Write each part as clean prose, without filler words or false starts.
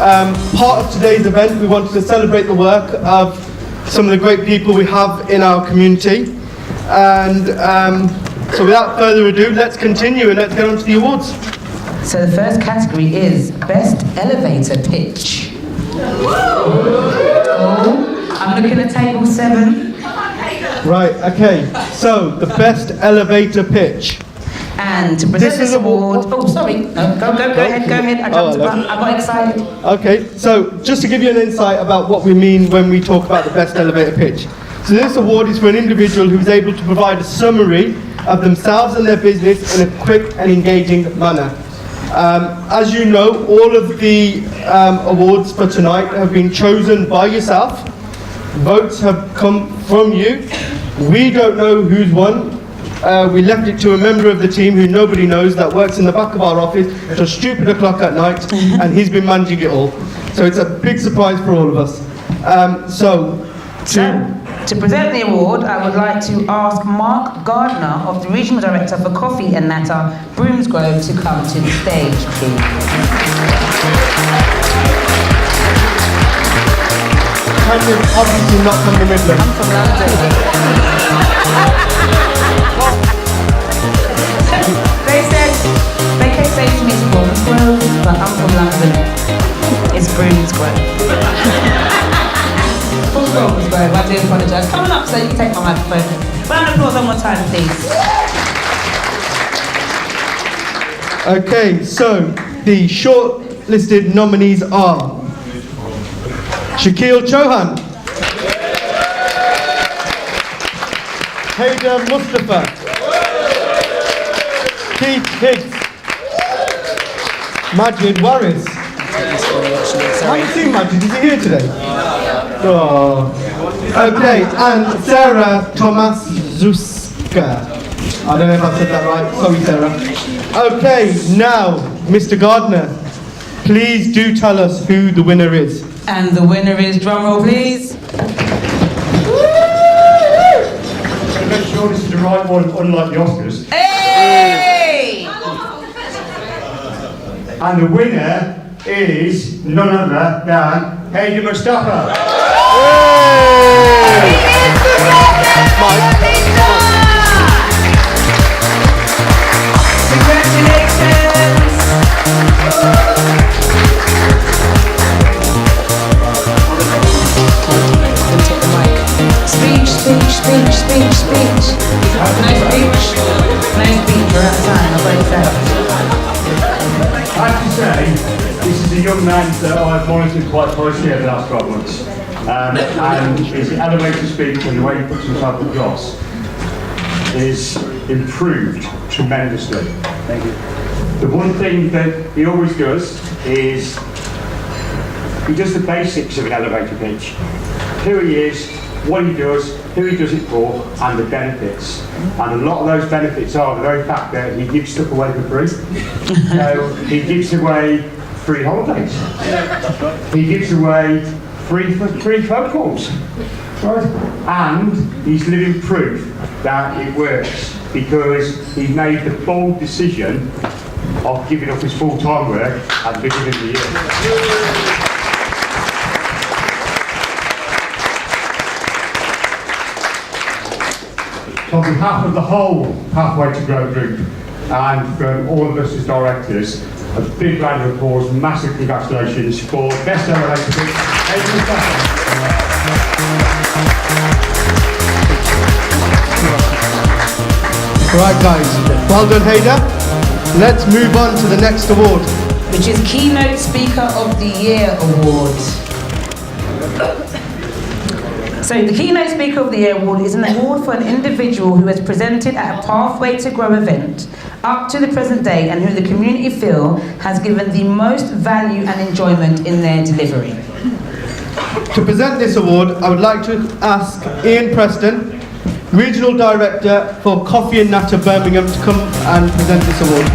part of today's event, we wanted to celebrate the work of some of the great people we have in our community. And so without further ado, let's continue and let's get on to the awards. So the first category is Best Elevator Pitch. I'm looking at table 7. Right, okay. So the Best Elevator Pitch. And to present this award... Oh, sorry. No, go ahead. I got excited. Okay, so just to give you an insight about what we mean when we talk about the Best Elevator Pitch. So this award is for an individual who's able to provide a summary of themselves and their business in a quick and engaging manner. As you know, all of the awards for tonight have been chosen by yourself. Votes have come from you. We don't know who's won. We left it to a member of the team who nobody knows that works in the back of our office till stupid o'clock at night, and he's been managing it all. So it's a big surprise for all of us. To present the award, I would like to ask Mark Gardner of the Regional Director for Coffee and Natter, Broomsgrove, to come to the stage, please. Obviously not from the Midlands. I'm from London. They kept saying to me it's Broomsgrove, but I'm from London. It's Broomsgrove. Broomsgrove, I do apologise. Come on up so you can take my microphone. Round of applause one more time, please. Okay, so the shortlisted nominees are Shakil Chauhan, Haydar Mustafa, Keith Higgs, Majid Waris. I haven't seen Majid, is he here today? Oh. Okay, and Sarah Tomazuska. I don't know if I said that right, sorry Sarah. Okay, now, Mr. Gardner, please do tell us who the winner is. And the winner is, drumroll please. Make sure this is the right one, unlike the Oscars. Hey! And the winner is none other than Haydar Mustafa. Hey! Congratulations! Speech. No speech, we're out of time, I've already said. I have to say, this is a young man that I've monitored quite closely over the last 12 months. And his elevator speech and the way he puts himself across is improved tremendously. Thank you. The one thing that he always does is he does the basics of an elevator pitch. Who he is, what he does, who he does it for, and the benefits. And a lot of those benefits are the very fact that he gives stuff away for free. So he gives away free holidays. He gives away free phone calls. Right? And he's living proof that it works because he made the bold decision of giving up his full-time work at the beginning of the year. So on behalf of the whole Pathway to Grow group and from all of us as directors, a big round of applause, massive congratulations for Best Elevator Pitch, Haydar Mustafa. Right guys, well done Haydar. Let's move on to the next award. Which is Keynote Speaker of the Year Award. So the Keynote Speaker of the Year Award is an award for an individual who has presented at a Pathway to Grow event up to the present day and who the community feel has given the most value and enjoyment in their delivery. To present this award, I would like to ask Ian Preston, Regional Director for Coffee and Natter Birmingham, to come and present this award.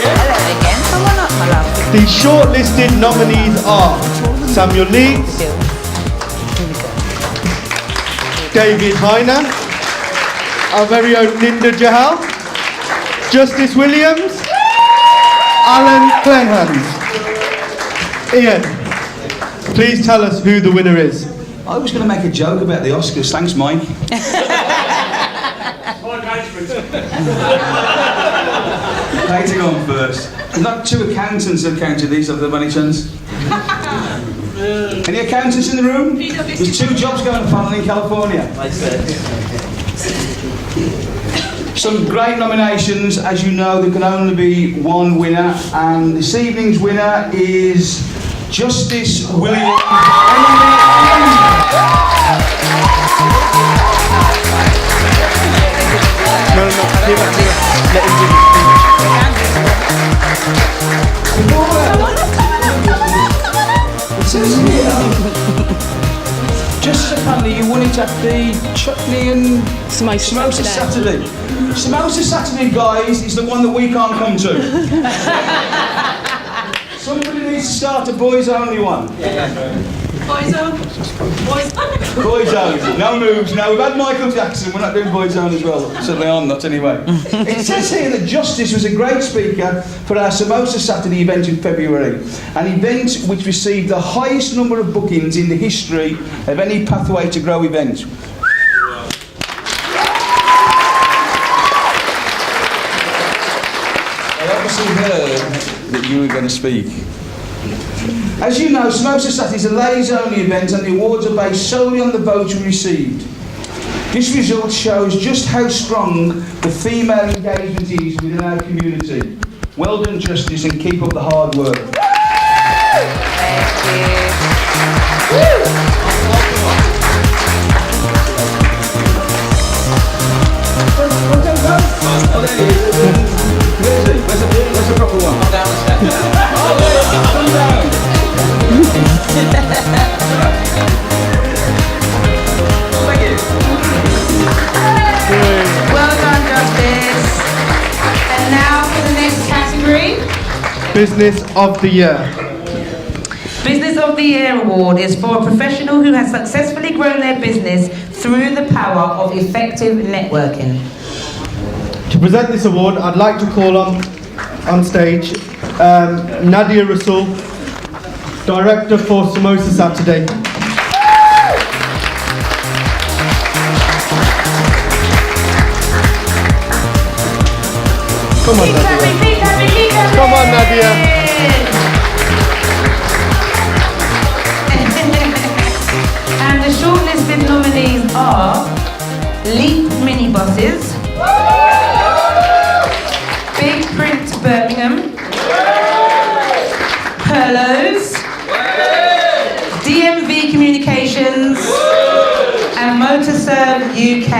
Hello again. Come on up, my love. The shortlisted nominees are Samuel Leeds, David Heiner, our very own Linda Jahal, Justice Williams, Alan Clenhans. Ian, please tell us who the winner is. I was going to make a joke about the Oscars. Thanks, Mike. Hey, to go on first. There's not two accountants that counted these, have there, by any chance? Any accountants in the room? There's 2 jobs going on in California. Some great nominations. As you know, there can only be one winner, and this evening's winner is Justice William. It says here, just apparently you won it at the Chutney and Samosa Saturday. Samosa Saturday, guys, is the one that we can't come to. Somebody needs to start a boys only one. Boys on. Boys only. No moves. No, we've had Michael Jackson. We're not doing boys only as well. Certainly I'm not anyway. It says here that Justice was a great speaker for our Samosa Saturday event in February. An event which received the highest number of bookings in the history of any Pathway to Grow event. I obviously heard that you were going to speak. As you know, Samosa Saturday is a ladies-only event and the awards are based solely on the votes we received. This result shows just how strong the female engagement is within our community. Well done, Justice, and keep up the hard work. Where's the proper one? Come down. Thank you. Well done, Justice. And now for the next category. Business of the Year. Business of the Year award is for a professional who has successfully grown their business through the power of effective networking. To present this award, I'd like to call on stage Nadia Rasul, Director for Samosa Saturday. Come on, Nadia. Come on, Nadia. And the shortlisted nominees are Leap Minibuses, Big Print Birmingham, Perlos, DMV Communications, and Motorserve UK.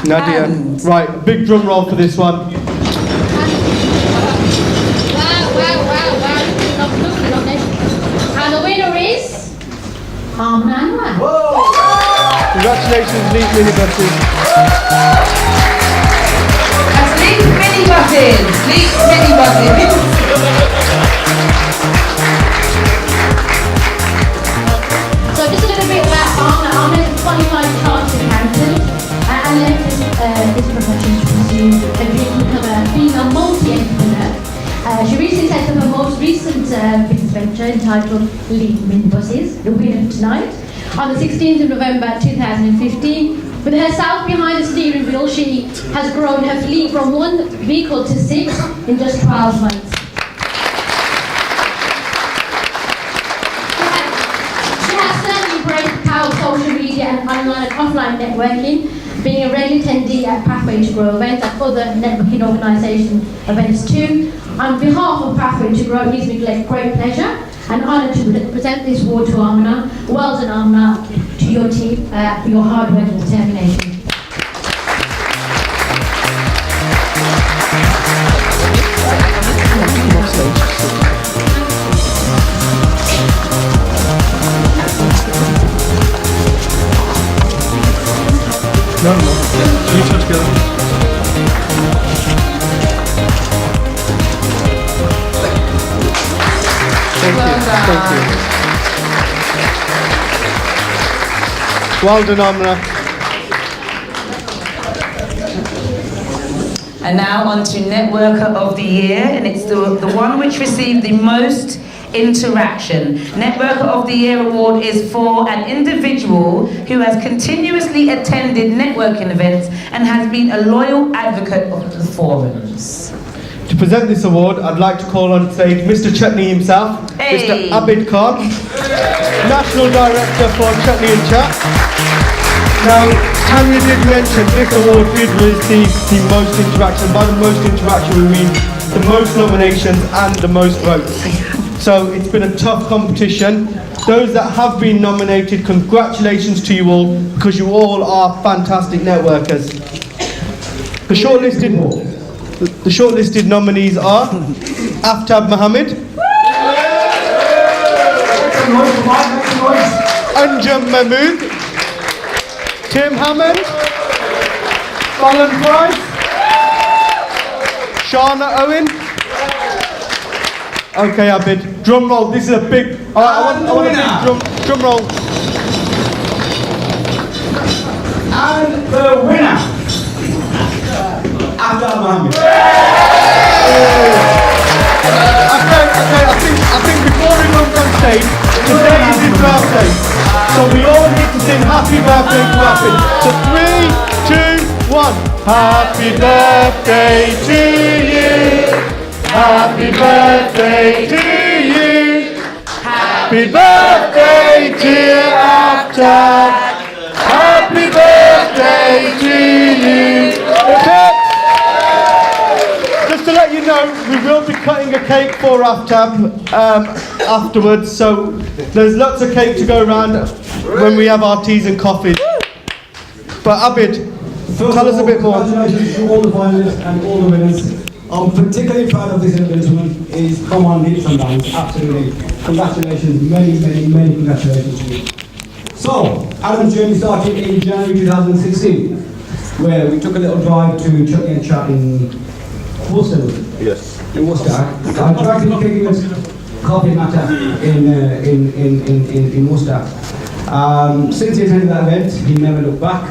Nadia. And- Right, big drum roll for this one. Wow. And the winner is Annual. Congratulations, Leap Minibuses. That's Leap Minibuses. Leap Minibuses. So just a little bit about Anna. Anna is a qualified chartered accountant and left this profession to pursue a dream to become a female multi-entrepreneur. She recently set up her most recent business venture entitled Leap Minibuses, the winner tonight, on the 16th of November 2015. With herself behind the steering wheel, she has grown her fleet from 1 vehicle to 6 in just 12 months. She has certainly embraced the power of social media and online and offline networking, being a regular attendee at Pathway2Grow events and other networking organisation events too. On behalf of Pathway2Grow, it gives me great pleasure and honour to present this award to Amina. Well done, Amina, to your team for your hard work and determination. No. You touch together. Thank you. Well done, Amna. And now on to Networker of the Year, and it's the one which received the most interaction. Networker of the Year award is for an individual who has continuously attended networking events and has been a loyal advocate of the forums. To present this award, I'd like to call on stage Mr. Chutney himself, Hey. Mr. Abid Khan, National Director for Chutney and Chat. Now, Thanyia did mention this award did receive the most interaction. By the most interaction, we mean the most nominations and the most votes. So it's been a tough competition. Those that have been nominated, congratulations to you all, because you all are fantastic networkers. The shortlisted nominees are Aftab Mohammed, Anjum Mahmood, Tim Hammond, Fallon Price, Shana Owen. Okay, Abid, drum roll. This is a big. I want a big drum roll. And the winner, Aftab Mohammed. Okay, I think before we move on stage, today is his birthday. So we all need to sing happy birthday to Abid. So 3, 2, 1. Happy birthday to you. Happy birthday to you. Happy birthday, dear Aftab. Happy birthday to you. Okay. Just to let you know, we will be cutting a cake for Aftab afterwards, so there's lots of cake to go around when we have our teas and coffees. But Abid, tell us a bit more. Congratulations to all the finalists and all the winners. I'm particularly proud of this gentleman. He's come on leaps and bounds, absolutely. Congratulations, many congratulations to you. So, Adam's journey started in January 2016, where we took a little drive to Chutney and Chat in Worcester. Yes. In Worcester. I tried to take him a coffee matter in Worcester. Since he attended that event, he never looked back.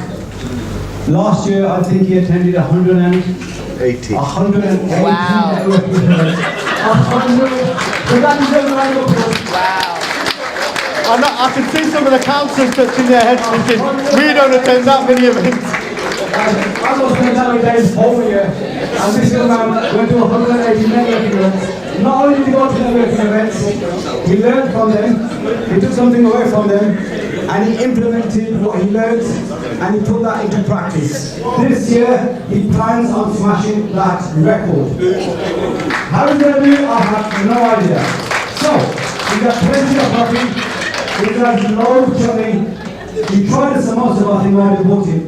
Last year, I think he attended 180. 180 Wow. networking events. 100. Congratulations, round of applause. Wow. I can see some of the councillors touching their heads thinking, we don't attend that many events. I was spending that many days over here, and this young man went to 180 networking events. Not only did he go to networking events, he learned from them, he took something away from them, and he implemented what he learned, and he put that into practice. This year, he plans on smashing that record. How he's going to do it, I have no idea. So, we got plenty of coffee, we got loads of chutney. We tried the samosa, but I think I already bought it.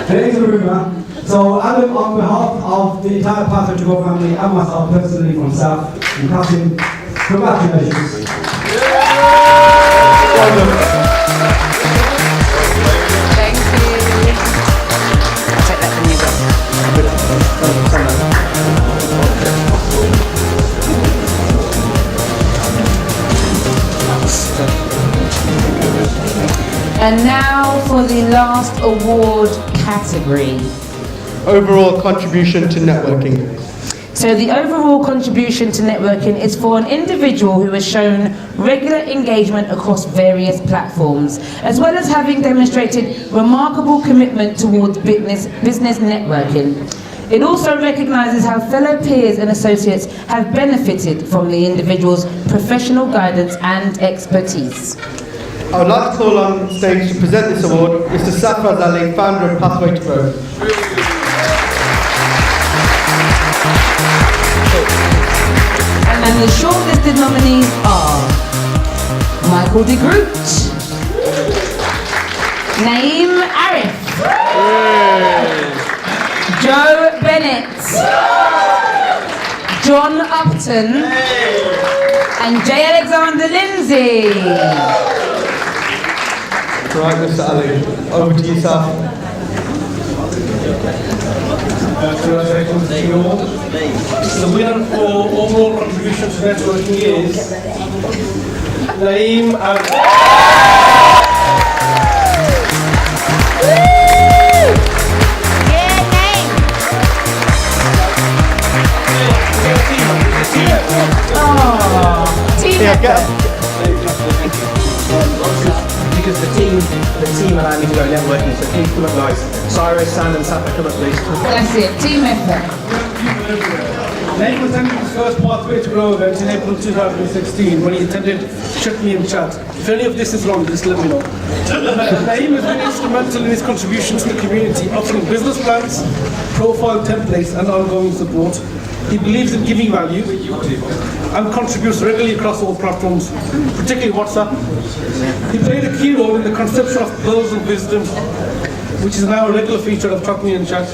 There is a rumour. So, Adam, on behalf of the entire Pathway2Grow family and myself personally from South and Kasim, congratulations. Thank you. I'll take that from you, bro. And now for the last award category. Overall contribution to networking. So the overall contribution to networking is for an individual who has shown regular engagement across various platforms, as well as having demonstrated remarkable commitment towards business networking. It also recognises how fellow peers and associates have benefited from the individual's professional guidance and expertise. I would like to call on stage to present this award, Mr. Safaraz Ali, founder of Pathway2Grow. And the shortlisted nominees are Michael de Groot, Naeem Arif, Joe Bennett, John Upton, and J. Alexander Lindsay. Right, Mr. Ali, over to yourself. Congratulations to you all. The winner for overall contribution to networking is Naeem Arif. Yeah, Naeem. please come up, guys. Cyrus, Sam and Safa, come up, please. That's it, team effort. Naeem was attending his first Pathway2Grow event in April 2016 when he attended Chutney and Chat. If any of this is wrong, just let me know. Naeem has been instrumental in his contribution to the community, offering business plans, profile templates and ongoing support. He believes in giving value and contributes regularly across all platforms, particularly WhatsApp. He played a key role in the conception of pearls of wisdom, which is now a regular feature of Chutney and Chat.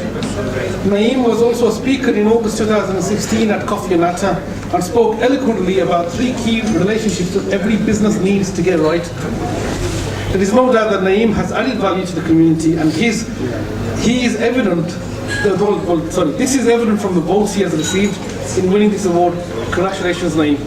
Naeem was also a speaker in August 2016 at Coffee and Atta and spoke eloquently about 3 key relationships that every business needs to get right. There is no doubt that Naeem has added value to the community, and this is evident from the votes he has received in winning this award. Congratulations, Naeem.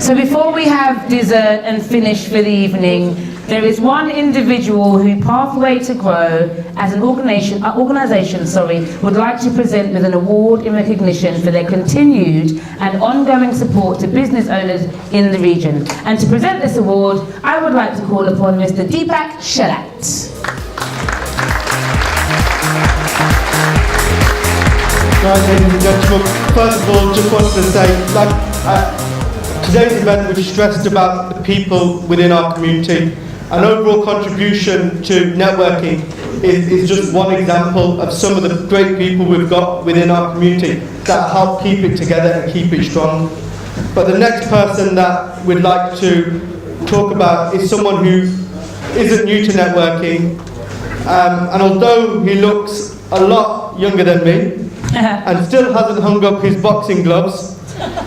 So before we have dessert and finish for the evening, there is one individual who Pathway2Grow as an organisation would like to present with an award in recognition for their continued and ongoing support to business owners in the region. And to present this award, I would like to call upon Mr. Deepak Shalat. Right, ladies and gentlemen, first of all, just wanted to say, today's event was stressed about the people within our community. An overall contribution to networking is just one example of some of the great people we've got within our community that help keep it together and keep it strong. But the next person that we'd like to talk about is someone who isn't new to networking, and although he looks a lot younger than me and still hasn't hung up his boxing gloves,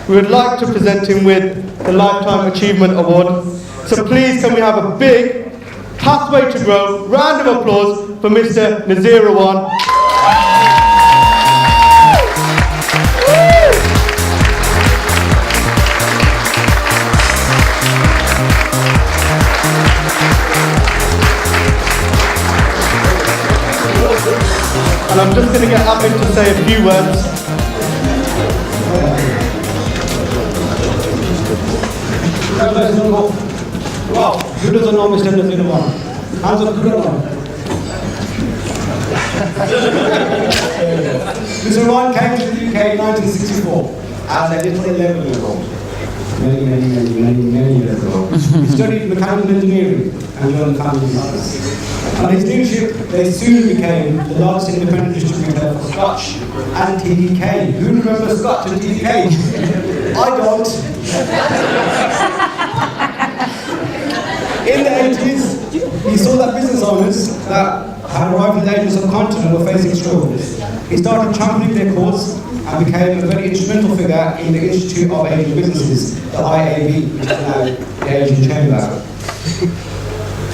we would like to present him with the Lifetime Achievement Award. So please can we have a big Pathway2Grow round of applause for Mr. Nazirawan. And I'm just going to get Abid to say a few words. Wow, who doesn't know Mr. Nazirawan? Hands up, who don't know? Mr. Nazirawan came to the UK in 1964 as a little 11-year-old. Many years ago. He studied mechanical engineering and joined the family business. Under his leadership, they soon became the largest independent distributor for Scotch and TDK. Who remembers Scotch and TDK? I don't. In the 80s, he saw that business owners that had arrived in the age of subcontinent were facing struggles. He started championing their cause and became a very instrumental figure in the Institute of Asian Businesses, the IAB, which is now the Asian Chamber.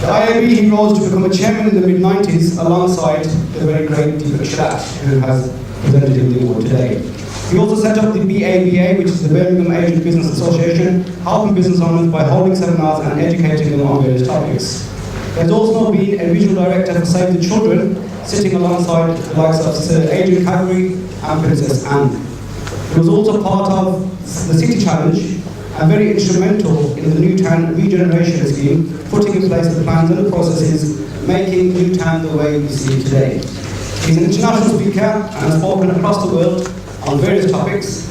The IAB, he rose to become a chairman in the mid-90s alongside the very great Deepak Shalat, who has presented him the award today. He also set up the BABA, which is the Birmingham Asian Business Association, helping business owners by holding seminars and educating them on various topics. There's also been a regional director for Save the Children, sitting alongside the likes of Sir Adrian Cavalry and Princess Anne. He was also part of the City Challenge and very instrumental in the Newtown regeneration scheme, putting in place the plans and the processes, making Newtown the way we see it today. He's an international speaker and has spoken across the world on various topics.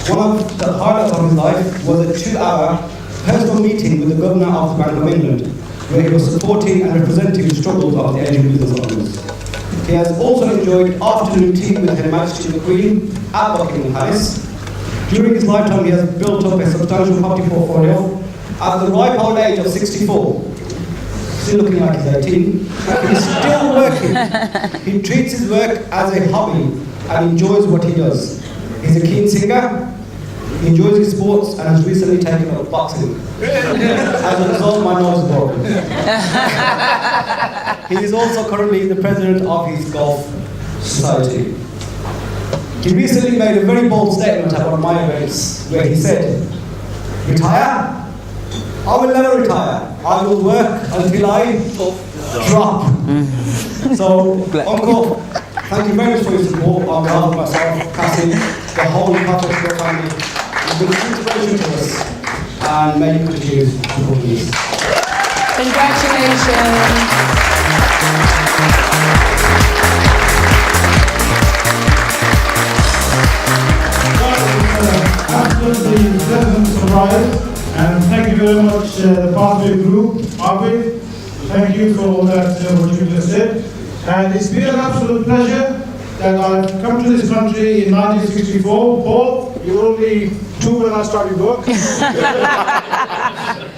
One of the highlights of his life was a 2-hour personal meeting with the Governor of the Bank of England, where he was supporting and representing the struggles of the Asian business owners. He has also enjoyed afternoon tea with Her Majesty the Queen at Buckingham Palace. During his lifetime, he has built up a substantial property portfolio. At the ripe old age of 64, still looking like he's 18, he's still working. He treats his work as a hobby and enjoys what he does. He's a keen singer, he enjoys his sports and has recently taken up boxing. As a result, my nose is broken. He is also currently the president of his golf society. He recently made a very bold statement at one of my events where he said, "Retire? I will never retire. I will work until I drop." So, Uncle, Thank you very much for your support on behalf of myself, Cassie, the whole Pathway2Grow family. You've been a huge inspiration to us, and may you continue to support these. Congratulations. Absolutely pleasant surprise, and thank you very much, the Pathway Group, Pathway. Thank you for all that, what you just said. And it's been an absolute pleasure that I've come to this country in 1964. Paul, you were only 2 when I started work.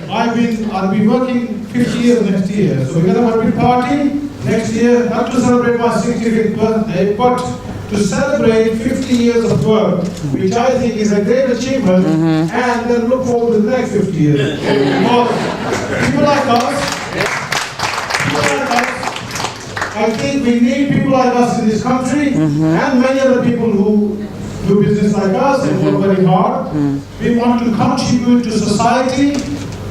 I'll be working 50 years next year. So we're going to have a big party next year, not to celebrate my 65th birthday, but to celebrate 50 years of work, which I think is a great achievement, and then look forward to the next 50 years. Because people like us, I think we need people like us in this country, and many other people who do business like us and work very hard. We want to contribute to society.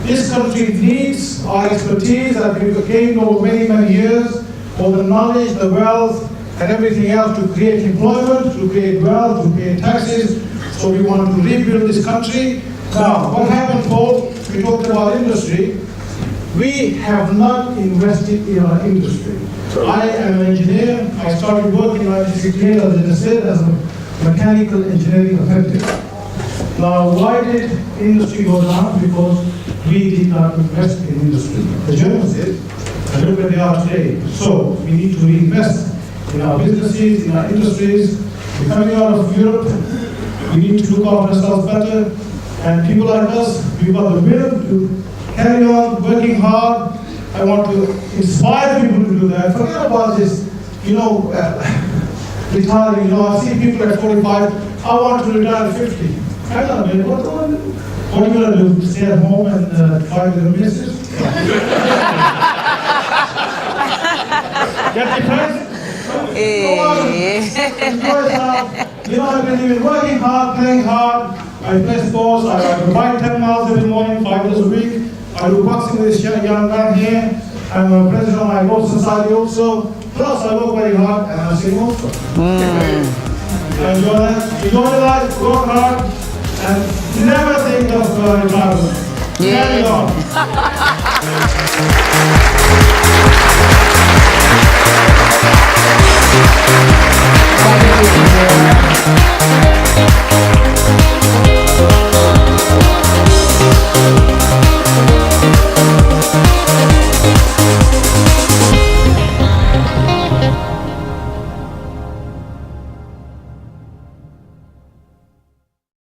This country needs our expertise that we've gained over many, many years, all the knowledge, the wealth, and everything else to create employment, to create wealth, to create taxes. So we want to rebuild this country. Now, what happened, Paul? We talked about industry. We have not invested in our industry. I am an engineer. I started working in 1968, as I said, as a mechanical engineering apprentice. Now, why did industry go down? Because we did not invest in industry. The Germans did, and look where they are today. So we need to reinvest in our businesses, in our industries. We're coming out of Europe. We need to look after ourselves better. And people like us, we've got the will to carry on working hard. I want to inspire people to do that. Forget about this, retiring. I see people at 45, I want to retire at 50. Hang on a minute, what are you going to do? Stay at home and fight with the missus? Get depressed? I've been working hard, playing hard. I play sports, I ride 10 miles every morning, 5 days a week. I do boxing with this young man here. I'm a president of my golf society also. Plus, I work very hard and I sing also. Enjoy that. Enjoy your life, work hard, and never think of retirement. Carry on.